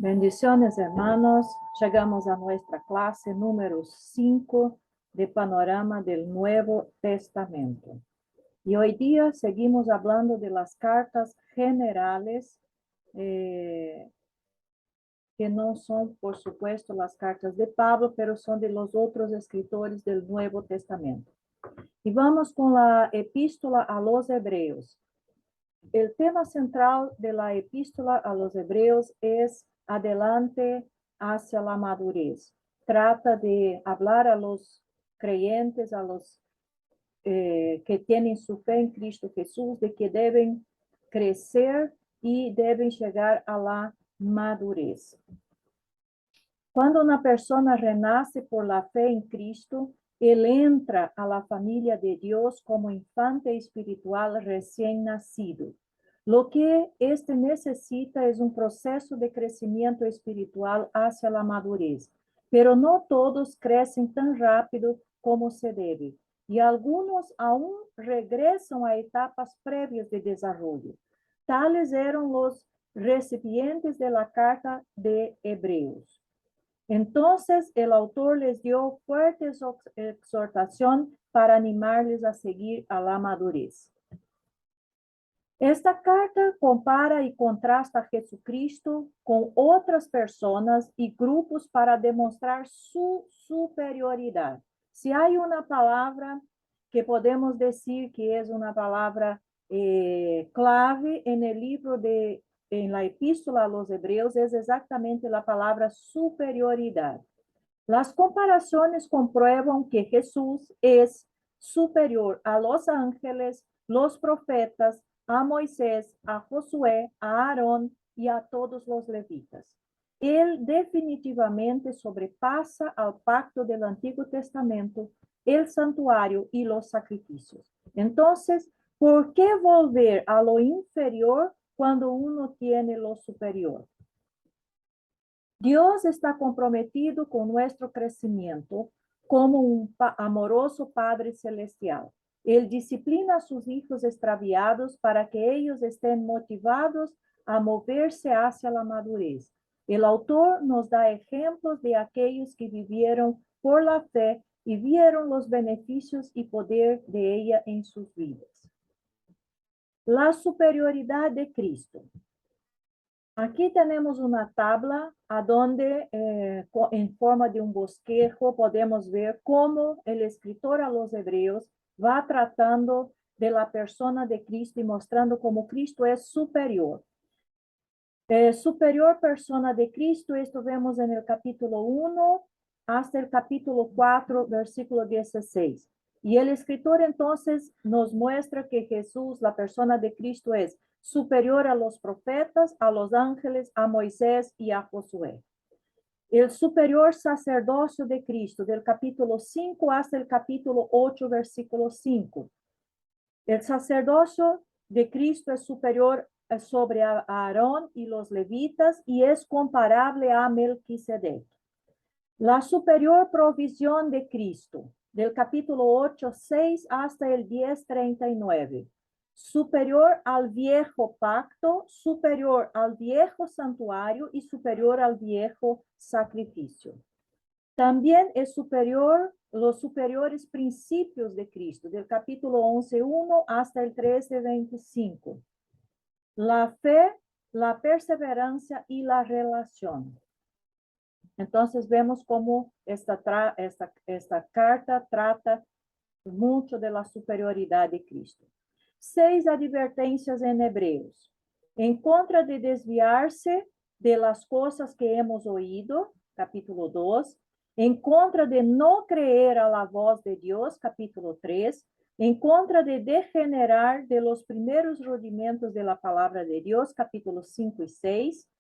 Bendiciones, hermanos. Llegamos a nuestra clase número 5 de Panorama del Nuevo Testamento. Y hoy día seguimos hablando de las cartas generales, que no son, por supuesto, las cartas de Pablo, pero son de los otros escritores del Nuevo Testamento. Y vamos con la epístola a los Hebreos. El tema central de la epístola a los Hebreos es adelante hacia la madurez. Trata de hablar a los creyentes, a los que tienen su fe en Cristo Jesús, de que deben crecer y deben llegar a la madurez. Cuando una persona renace por la fe en Cristo, él entra a la familia de Dios como infante espiritual recién nacido. Lo que éste necesita es un proceso de crecimiento espiritual hacia la madurez, pero no todos crecen tan rápido como se debe, y algunos aún regresan a etapas previas de desarrollo. Tales eran los recipientes de la carta de Hebreos. Entonces, el autor les dio fuerte exhortación para animarles a seguir a la madurez. Esta carta compara y contrasta a Jesucristo con otras personas y grupos para demostrar su superioridad. Si hay una palabra que podemos decir que es una palabra clave en el libro en la epístola a los Hebreos, es exactamente la palabra superioridad. Las comparaciones comprueban que Jesús es superior a los ángeles, los profetas, a Moisés, a Josué, a Aarón y a todos los levitas. Él definitivamente sobrepasa al pacto del Antiguo Testamento, el santuario y los sacrificios. Entonces, ¿por qué volver a lo inferior cuando uno tiene lo superior? Dios está comprometido con nuestro crecimiento como un amoroso Padre Celestial. Él disciplina a sus hijos extraviados para que ellos estén motivados a moverse hacia la madurez. El autor nos da ejemplos de aquellos que vivieron por la fe y vieron los beneficios y poder de ella en sus vidas. La superioridad de Cristo. Aquí tenemos una tabla a donde en forma de un bosquejo podemos ver cómo el escritor a los Hebreos va tratando de la persona de Cristo y mostrando cómo Cristo es superior. Superior persona de Cristo, esto vemos en el capítulo 1 hasta el capítulo 4, versículo 16. Y el escritor entonces nos muestra que Jesús, la persona de Cristo, es superior a los profetas, a los ángeles, a Moisés y a Josué. El superior sacerdocio de Cristo, del capítulo 5 hasta el capítulo 8, versículo 5. El sacerdocio de Cristo es superior sobre a Aarón y los levitas y es comparable a Melquisedec. La superior provisión de Cristo, del capítulo 8, 6 hasta el 10, 39. Superior al viejo pacto, superior al viejo santuario y superior al viejo sacrificio. También es superior los superiores principios de Cristo, del capítulo 11, 1 hasta el 13, 25. La fe, la perseverancia y la relación. Entonces vemos cómo esta carta trata mucho de la superioridad de Cristo. 6 advertencias en Hebreos. En contra de desviarse de las cosas que hemos oído, capítulo 2. En contra de no creer a la voz de Dios, capítulo 3. En contra de degenerar de los primeros rudimentos de la palabra de Dios, capítulo 5 y 6.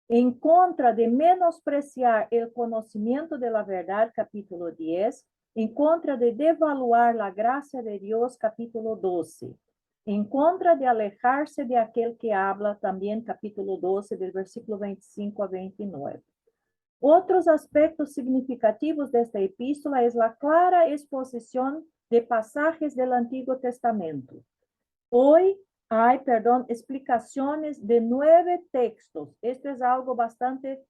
En contra de menospreciar el conocimiento de la verdad, capítulo 10. En contra de devaluar la gracia de Dios, capítulo 12. En contra de alejarse de aquel que habla, también capítulo 12, del versículo 25 a 29. Otros aspectos significativos de esta epístola es la clara exposición de pasajes del Antiguo Testamento. Hoy hay, perdón, explicaciones de 9 textos. Esto es algo bastante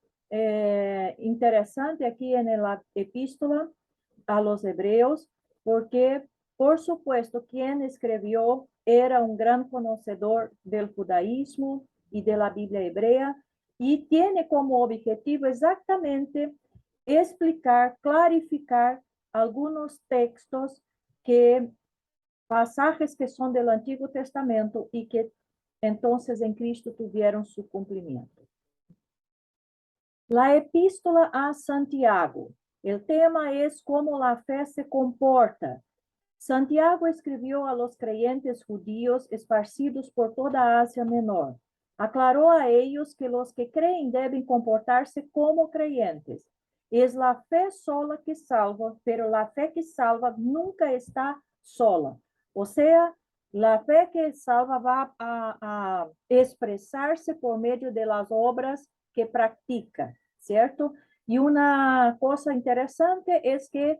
interesante aquí en la epístola a los hebreos, porque, por supuesto, quien escribió era un gran conocedor del judaísmo y de la Biblia hebrea, y tiene como objetivo exactamente explicar, clarificar algunos textos que pasajes que son del Antiguo Testamento y que entonces en Cristo tuvieron su cumplimiento. La epístola a Santiago. El tema es cómo la fe se comporta. Santiago escribió a los creyentes judíos esparcidos por toda Asia Menor. Aclaró a ellos que los que creen deben comportarse como creyentes. Es la fe sola que salva, pero la fe que salva nunca está sola. O sea, la fe que salva va a expresarse por medio de las obras que practica, ¿cierto? Y una cosa interesante es que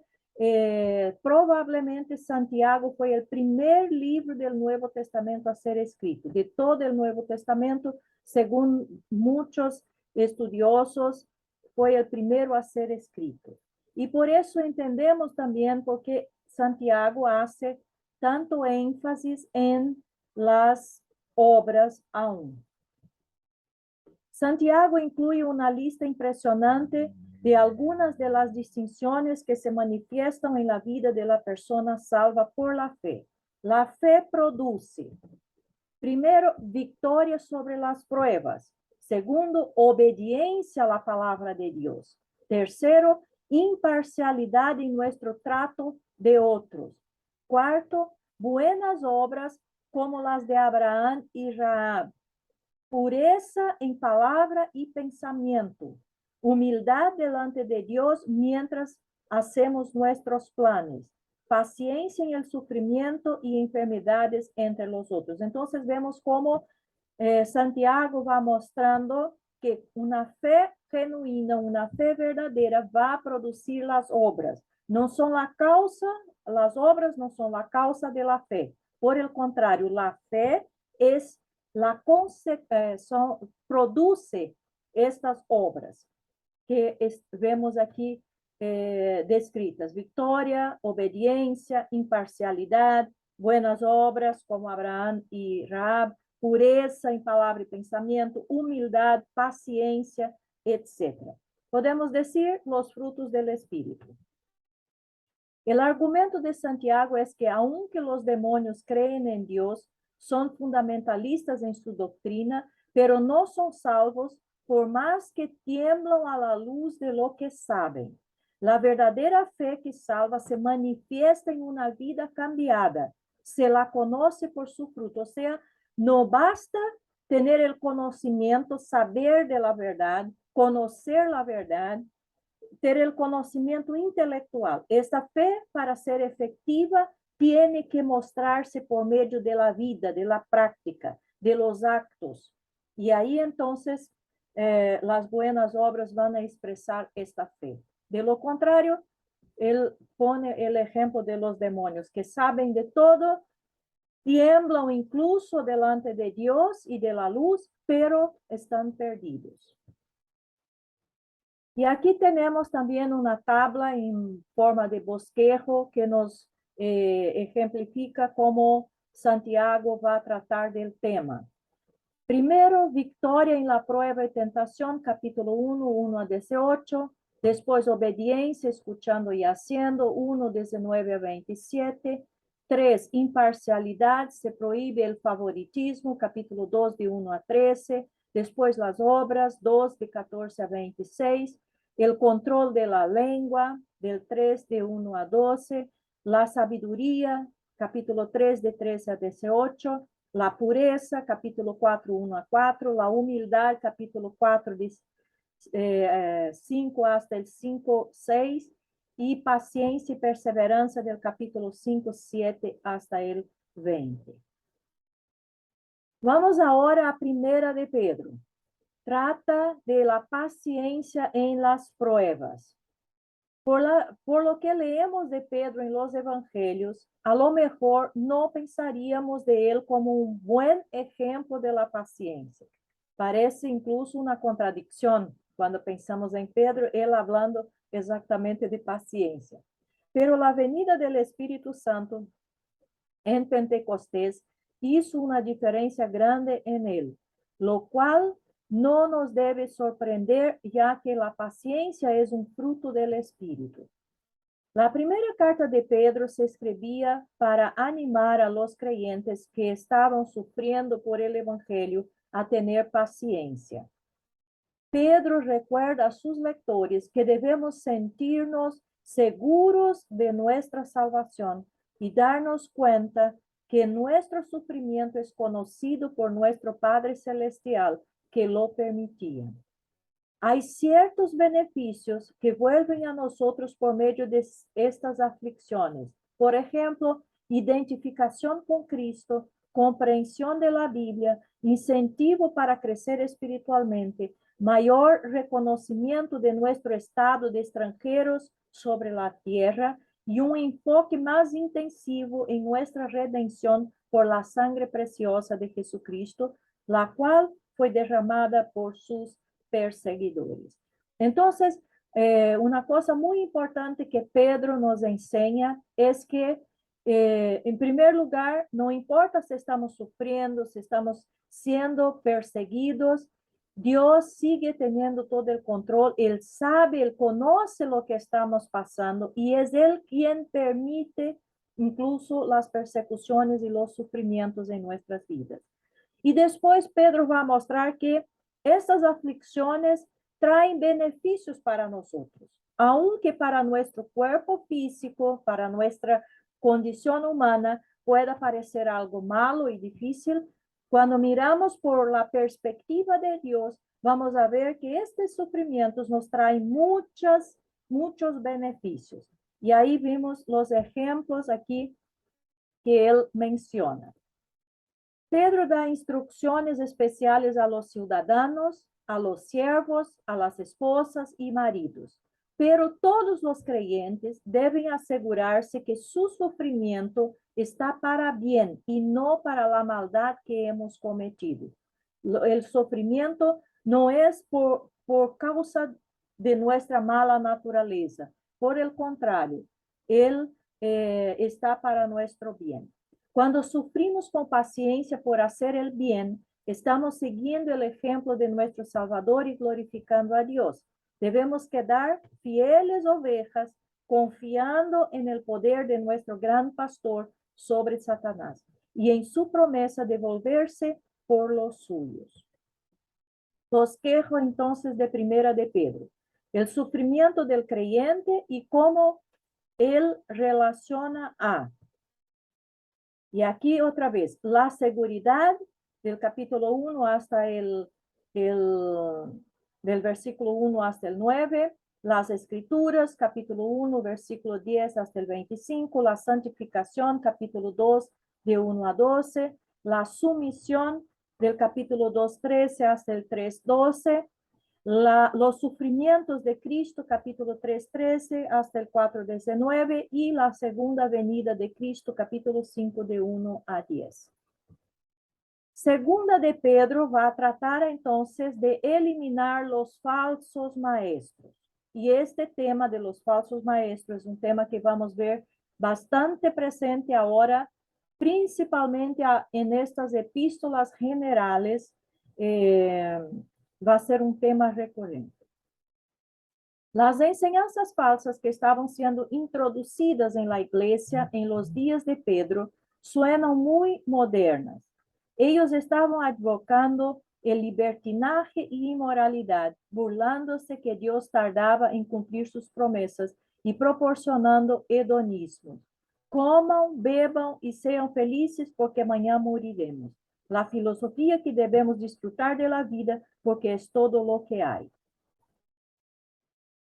probablemente Santiago fue el primer libro del Nuevo Testamento a ser escrito. De todo el Nuevo Testamento, según muchos estudiosos, fue el primero a ser escrito. Y por eso entendemos también por qué Santiago hace tanto énfasis en las obras aún. Santiago incluye una lista impresionante de algunas de las distinciones que se manifiestan en la vida de la persona salva por la fe. La fe produce, primero, victoria sobre las pruebas. Segundo, obediencia a la palabra de Dios. Tercero, imparcialidad en nuestro trato de otros. Cuarto, buenas obras como las de Abraham y Rahab. Pureza en palabra y pensamiento, humildad delante de Dios mientras hacemos nuestros planes, paciencia en el sufrimiento y enfermedades entre los otros. Entonces vemos cómo Santiago va mostrando que una fe genuina, una fe verdadera va a producir las obras. No son la causa, las obras no son la causa de la fe. Por el contrario, la fe es produce estas obras que vemos aquí descritas: victoria, obediencia, imparcialidad, buenas obras como Abraham y Rahab, pureza en palabra y pensamiento, humildad, paciencia, etc. Podemos decir los frutos del Espíritu. El argumento de Santiago es que aunque los demonios creen en Dios, son fundamentalistas en su doctrina, pero no son salvos por más que tiemblan a la luz de lo que saben. La verdadera fe que salva se manifiesta en una vida cambiada. Se la conoce por su fruto. O sea, no basta tener el conocimiento, saber de la verdad, conocer la verdad, ter el conocimiento intelectual. Esta fe, para ser efectiva, tiene que mostrarse por medio de la vida, de la práctica, de los actos. Y ahí entonces las buenas obras van a expresar esta fe. De lo contrario, él pone el ejemplo de los demonios, que saben de todo, tiemblan incluso delante de Dios y de la luz, pero están perdidos. Y aquí tenemos también una tabla en forma de bosquejo que nos ejemplifica cómo Santiago va a tratar del tema. Primero, victoria en la prueba y tentación, capítulo 1, 1 a 18. Después, obediencia, escuchando y haciendo, 1, 19 a 27. 3, imparcialidad, se prohíbe el favoritismo, capítulo 2, de 1 a 13. Después, las obras, 2, de 14 a 26. El control de la lengua, del 3, de 1 a 12. La sabiduría, capítulo 3, de 13 a 18. La pureza, capítulo 4, 1 a 4. La humildad, capítulo 4, de 5 hasta el 5, 6. Y paciencia y perseverancia del capítulo 5, 7 hasta el 20. Vamos ahora a primera de Pedro. Trata de la paciencia en las pruebas. Por lo que leemos de Pedro en los evangelios, a lo mejor no pensaríamos de él como un buen ejemplo de la paciencia. Parece incluso una contradicción cuando pensamos en Pedro, él hablando exactamente de paciencia. Pero la venida del Espíritu Santo en Pentecostés hizo una diferencia grande en él, lo cual no nos debe sorprender, ya que la paciencia es un fruto del Espíritu. La primera carta de Pedro se escribía para animar a los creyentes que estaban sufriendo por el Evangelio a tener paciencia. Pedro recuerda a sus lectores que debemos sentirnos seguros de nuestra salvación y darnos cuenta que nuestro sufrimiento es conocido por nuestro Padre Celestial, que lo permitía. Hay ciertos beneficios que vuelven a nosotros por medio de estas aflicciones. Por ejemplo, identificación con Cristo, comprensión de la Biblia, incentivo para crecer espiritualmente, mayor reconocimiento de nuestro estado de extranjeros sobre la tierra y un enfoque más intensivo en nuestra redención por la sangre preciosa de Jesucristo, la cual fue derramada por sus perseguidores. Entonces, una cosa muy importante que Pedro nos enseña es que, en primer lugar, no importa si estamos sufriendo, si estamos siendo perseguidos, Dios sigue teniendo todo el control, Él sabe, Él conoce lo que estamos pasando y es Él quien permite incluso las persecuciones y los sufrimientos en nuestras vidas. Y después Pedro va a mostrar que estas aflicciones traen beneficios para nosotros, aunque para nuestro cuerpo físico, para nuestra condición humana, pueda parecer algo malo y difícil. Cuando miramos por la perspectiva de Dios, vamos a ver que estos sufrimientos nos traen muchos beneficios. Y ahí vimos los ejemplos aquí que él menciona. Pedro da instrucciones especiales a los ciudadanos, a los siervos, a las esposas y maridos. Pero todos los creyentes deben asegurarse que su sufrimiento está para bien y no para la maldad que hemos cometido. El sufrimiento no es por causa de nuestra mala naturaleza. Por el contrario, él está para nuestro bien. Cuando sufrimos con paciencia por hacer el bien, estamos siguiendo el ejemplo de nuestro Salvador y glorificando a Dios. Debemos quedar fieles ovejas, confiando en el poder de nuestro gran pastor sobre Satanás y en su promesa de volverse por los suyos. Bosquejo entonces de primera de Pedro, el sufrimiento del creyente y cómo él relaciona a. Y aquí otra vez, la seguridad del capítulo 1 hasta del versículo 1 hasta el 9, las escrituras, capítulo 1, versículo 10 hasta el 25, la santificación, capítulo 2, de 1 a 12, la sumisión del capítulo 2, 13 hasta el 3, 12, los sufrimientos de Cristo, capítulo 3, 13 hasta el 4, 19, y la segunda venida de Cristo, capítulo 5, de 1 a 10. Segunda de Pedro va a tratar entonces de eliminar los falsos maestros. Y este tema de los falsos maestros es un tema que vamos a ver bastante presente ahora, principalmente en estas epístolas generales, va a ser un tema recurrente. Las enseñanzas falsas que estaban siendo introducidas en la iglesia en los días de Pedro suenan muy modernas. Ellos estaban advocando el libertinaje y inmoralidad, burlándose que Dios tardaba en cumplir sus promesas y proporcionando hedonismo. Coman, beban y sean felices porque mañana moriremos. La filosofía que debemos disfrutar de la vida porque es todo lo que hay.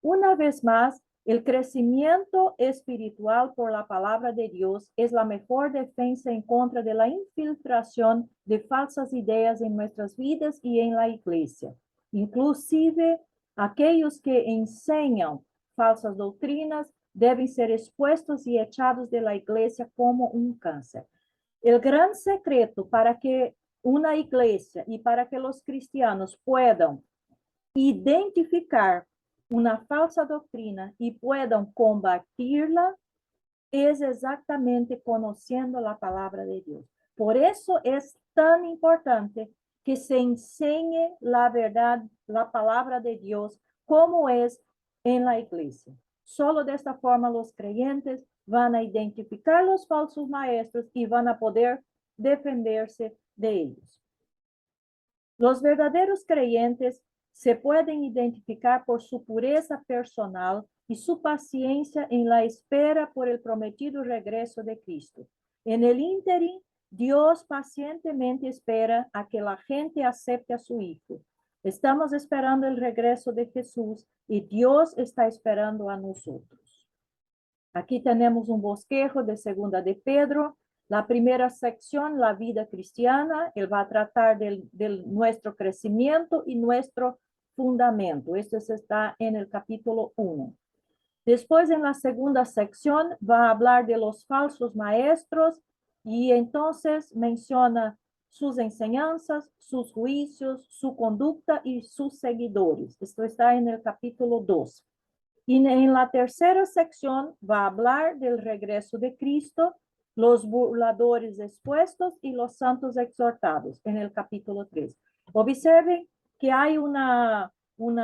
Una vez más, el crecimiento espiritual por la palabra de Dios es la mejor defensa en contra de la infiltración de falsas ideas en nuestras vidas y en la iglesia. Inclusive, aquellos que enseñan falsas doutrinas deben ser expuestos y echados de la iglesia como un cáncer. El gran secreto para que una iglesia y para que los cristianos puedan identificar una falsa doctrina y puedan combatirla es exactamente conociendo la palabra de Dios. Por eso es tan importante que se enseñe la verdad, la palabra de Dios, como es en la iglesia. Solo de esta forma los creyentes van a identificar los falsos maestros y van a poder defenderse de ellos. Los verdaderos creyentes se pueden identificar por su pureza personal y su paciencia en la espera por el prometido regreso de Cristo. En el ínterin, Dios pacientemente espera a que la gente acepte a su Hijo. Estamos esperando el regreso de Jesús y Dios está esperando a nosotros. Aquí tenemos un bosquejo de Segunda de Pedro. La primera sección, la vida cristiana, él va a tratar de nuestro crecimiento y nuestro fundamento. Esto está en el capítulo 1. Después, en la segunda sección, va a hablar de los falsos maestros y entonces menciona sus enseñanzas, sus juicios, su conducta y sus seguidores. Esto está en el capítulo 2. Y en la tercera sección va a hablar del regreso de Cristo, los burladores expuestos y los santos exhortados, en el capítulo 3. Observen que hay una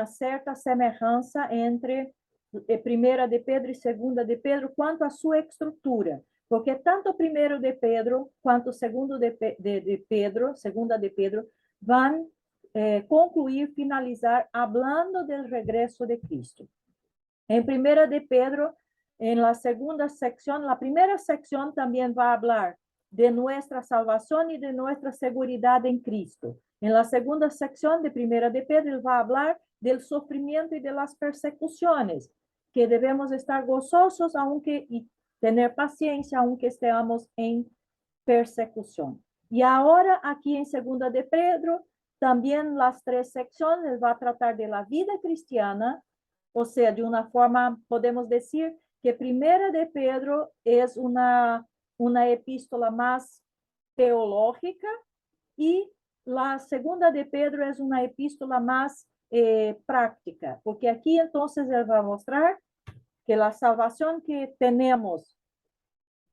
cierta semejanza entre Primera de Pedro y Segunda de Pedro cuanto a su estructura, porque tanto Primero de Pedro cuanto Segundo de Pedro, Segunda de Pedro, van concluir, finalizar, hablando del regreso de Cristo. En Primera de Pedro, en la segunda sección, la primera sección también va a hablar de nuestra salvación y de nuestra seguridad en Cristo. En la segunda sección de Primera de Pedro, él va a hablar del sufrimiento y de las persecuciones, que debemos estar gozosos y tener paciencia aunque estemos en persecución. Y ahora aquí en Segunda de Pedro, también las tres secciones va a tratar de la vida cristiana. O sea, de una forma, podemos decir que Primera de Pedro es una epístola más teológica y la Segunda de Pedro es una epístola más práctica, porque aquí entonces él va a mostrar que la salvación que tenemos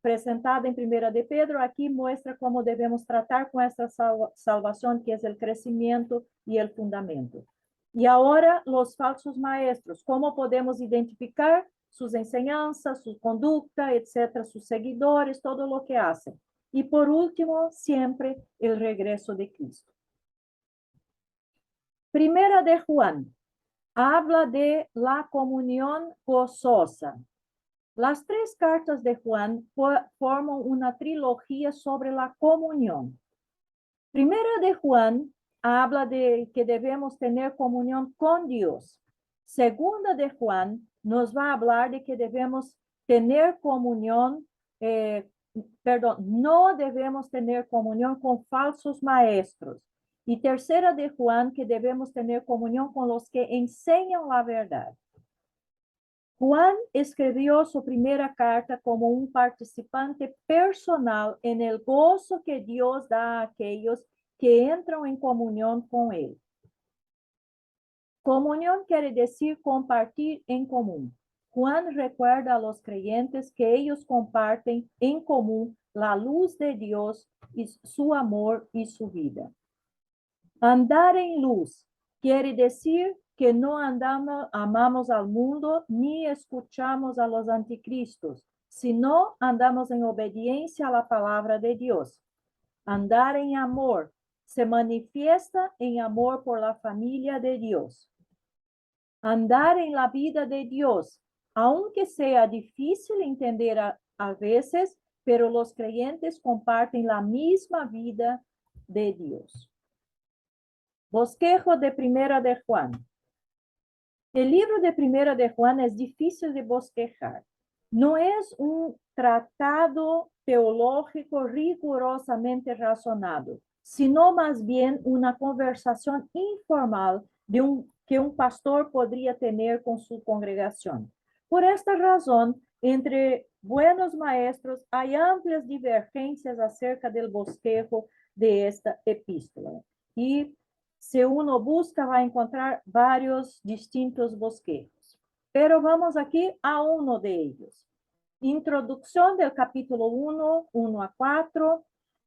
presentada en Primera de Pedro, aquí muestra cómo debemos tratar con esta salvación, que es el crecimiento y el fundamento. Y ahora los falsos maestros, ¿cómo podemos identificar sus enseñanzas, su conducta, etcétera, sus seguidores, todo lo que hacen? Y por último, siempre el regreso de Cristo. Primera de Juan habla de la comunión gozosa. Las tres cartas de Juan forman una trilogía sobre la comunión. Primera de Juan habla de que debemos tener comunión con Dios. Segunda de Juan nos va a hablar de que debemos tener comunión, no debemos tener comunión con falsos maestros. Y tercera de Juan, que debemos tener comunión con los que enseñan la verdad. Juan escribió su primera carta como un participante personal en el gozo que Dios da a aquellos que entran en comunión con él. Comunión quiere decir compartir en común. Juan recuerda a los creyentes que ellos comparten en común la luz de Dios y su amor y su vida. Andar en luz quiere decir que no amamos al mundo ni escuchamos a los anticristos, sino andamos en obediencia a la palabra de Dios. Andar en amor se manifiesta en amor por la familia de Dios. Andar en la vida de Dios, aunque sea difícil entender a veces, pero los creyentes comparten la misma vida de Dios. Bosquejo de Primera de Juan. El libro de Primera de Juan es difícil de bosquejar. No es un tratado teológico rigurosamente razonado, sino más bien una conversación informal que un pastor podría tener con su congregación. Por esta razón, entre buenos maestros hay amplias divergencias acerca del bosquejo de esta epístola. Y si uno busca, va a encontrar varios distintos bosquejos. Pero vamos aquí a uno de ellos. Introducción del capítulo 1, 1 a 4.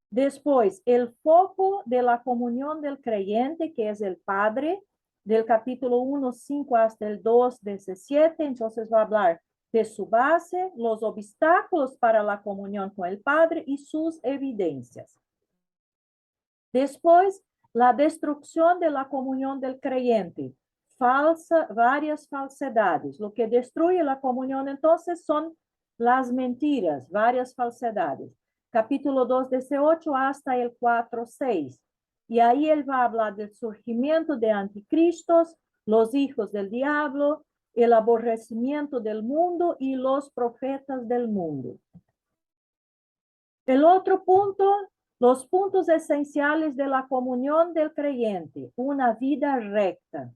Después, el foco de la comunión del creyente, que es el Padre, del capítulo 1, 5 hasta el 2, 17. Entonces va a hablar de su base, los obstáculos para la comunión con el Padre y sus evidencias. Después, la destrucción de la comunión del creyente. Varias falsedades. Lo que destruye la comunión entonces son las mentiras, varias falsedades. Capítulo 2, 18 hasta el 4, 6. Y ahí él va a hablar del surgimiento de anticristos, los hijos del diablo, el aborrecimiento del mundo y los profetas del mundo. El otro punto, los puntos esenciales de la comunión del creyente, una vida recta.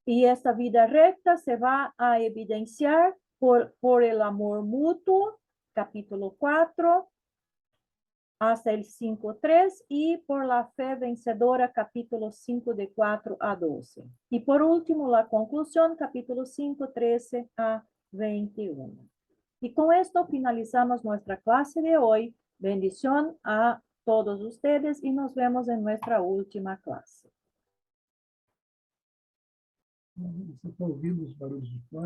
Y esta vida recta se va a evidenciar por el amor mutuo, capítulo 4, hasta el 5.3, y por la fe vencedora, capítulo 5, de 4 a 12. Y por último, la conclusión, capítulo 5, 13 a 21. Y con esto finalizamos nuestra clase de hoy. Bendición a todos ustedes y nos vemos en nuestra última clase. Você está ouvindo os barulhos de fora?